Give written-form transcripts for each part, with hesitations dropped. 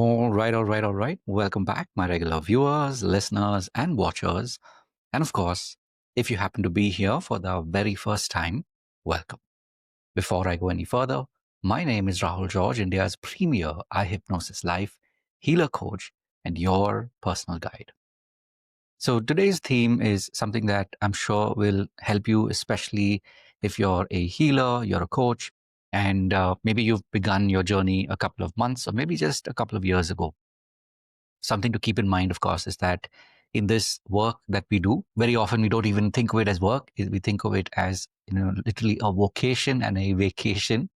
All right. Welcome back, my regular viewers, listeners, and watchers. And of course, if you happen to be here for the very first time, welcome. Before I go any further, my name is Rahul George, India's premier eye hypnosis life healer coach and your personal guide. So today's theme is something that I'm sure will help you, especially if you're a healer, you're a coach, and maybe you've begun your journey a couple of months or maybe just a couple of years ago. Something to keep in mind, of course, is that in this work that we do, very often we don't even think of it as work. We think of it as, literally a vocation and a vacation,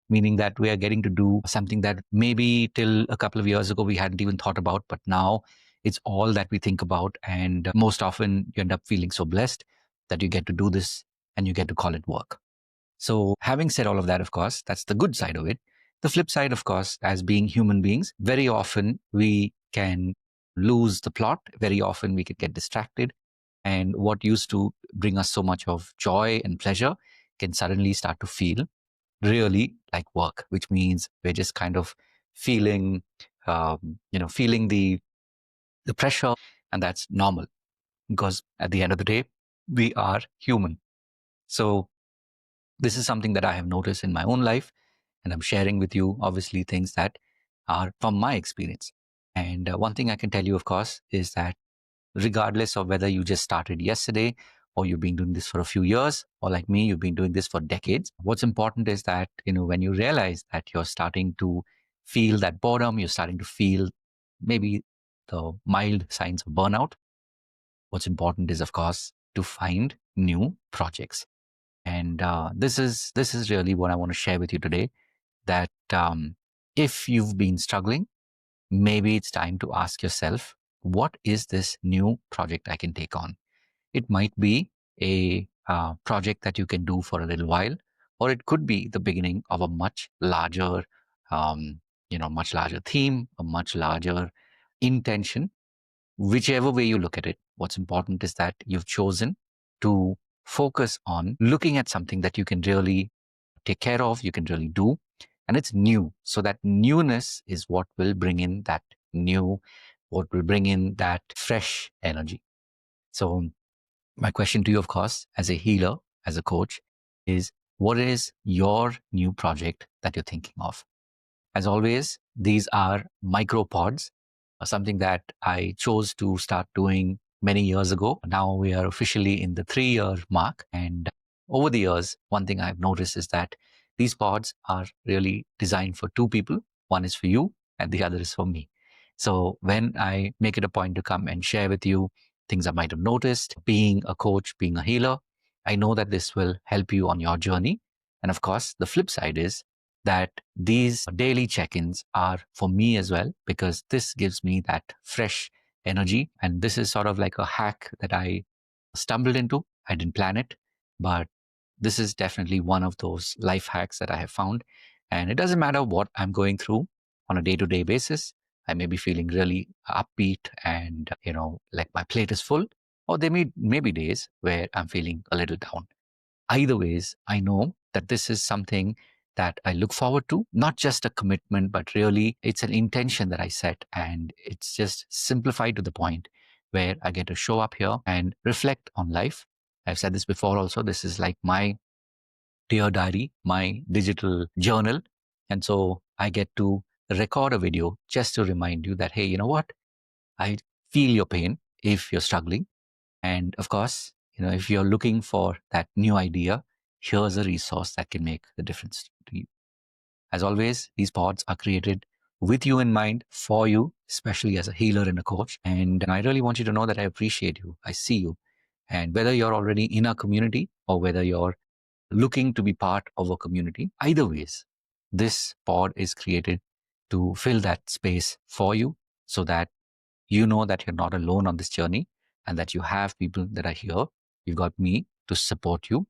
meaning that we are getting to do something that maybe till a couple of years ago we hadn't even thought about, but now it's all that we think about. And most often you end up feeling so blessed that you get to do this and you get to call it work. So, having said all of that, of course, that's the good side of it. The flip side, of course, as being human beings, very often we can lose the plot. Very often we could get distracted. And what used to bring us so much of joy and pleasure can suddenly start to feel really like work, which means we're just kind of feeling, feeling the pressure, and that's normal because at the end of the day, we are human. So this is something that I have noticed in my own life, and I'm sharing with you, obviously, things that are from my experience. And one thing I can tell you, of course, is that regardless of whether you just started yesterday or you've been doing this for a few years, or like me, you've been doing this for decades, what's important is that, when you realize that you're starting to feel that boredom, you're starting to feel maybe the mild signs of burnout, what's important is, of course, to find new projects. And this is really what I want to share with you today. That if you've been struggling, maybe it's time to ask yourself, what is this new project I can take on? It might be a project that you can do for a little while, or it could be the beginning of a much larger theme, a much larger intention. Whichever way you look at it, what's important is that you've chosen to focus on looking at something that you can really take care of, you can really do, and it's new. So that newness is what will bring in that what will bring in that fresh energy. So, my question to you, of course, as a healer, as a coach, is what is your new project that you're thinking of? As always, these are micropods, something that I chose to start doing many years ago. Now we are officially in the 3-year mark. And over the years, one thing I've noticed is that these pods are really designed for two people. One is for you, and the other is for me. So when I make it a point to come and share with you things I might have noticed, being a coach, being a healer, I know that this will help you on your journey. And of course, the flip side is that these daily check-ins are for me as well, because this gives me that fresh energy. And this is sort of like a hack that I stumbled into. I didn't plan it, but this is definitely one of those life hacks that I have found. And it doesn't matter what I'm going through on a day-to-day basis. I may be feeling really upbeat and, like my plate is full, or there may be days where I'm feeling a little down. Either ways, I know that this is something that I look forward to, not just a commitment, but really it's an intention that I set. And it's just simplified to the point where I get to show up here and reflect on life. I've said this before also. This is like my dear diary, my digital journal. And so I get to record a video just to remind you that, hey, you know what? I feel your pain if you're struggling. And of course, if you're looking for that new idea, here's a resource that can make the difference to you. As always, these pods are created with you in mind, for you, especially as a healer and a coach. And I really want you to know that I appreciate you. I see you. And whether you're already in our community or whether you're looking to be part of a community, either ways, this pod is created to fill that space for you so that you know that you're not alone on this journey and that you have people that are here. You've got me to support you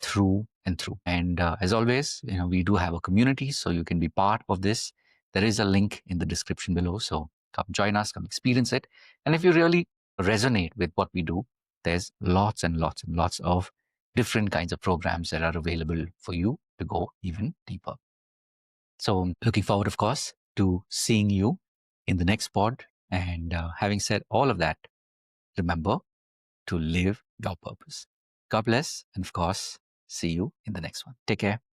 through and through. And as always, we do have a community, so you can be part of this. There is a link in the description below. So come join us, come experience it. And if you really resonate with what we do, there's lots and lots and lots of different kinds of programs that are available for you to go even deeper. So I'm looking forward, of course, to seeing you in the next pod. And having said all of that, remember to live your purpose. God bless. And of course, see you in the next one. Take care.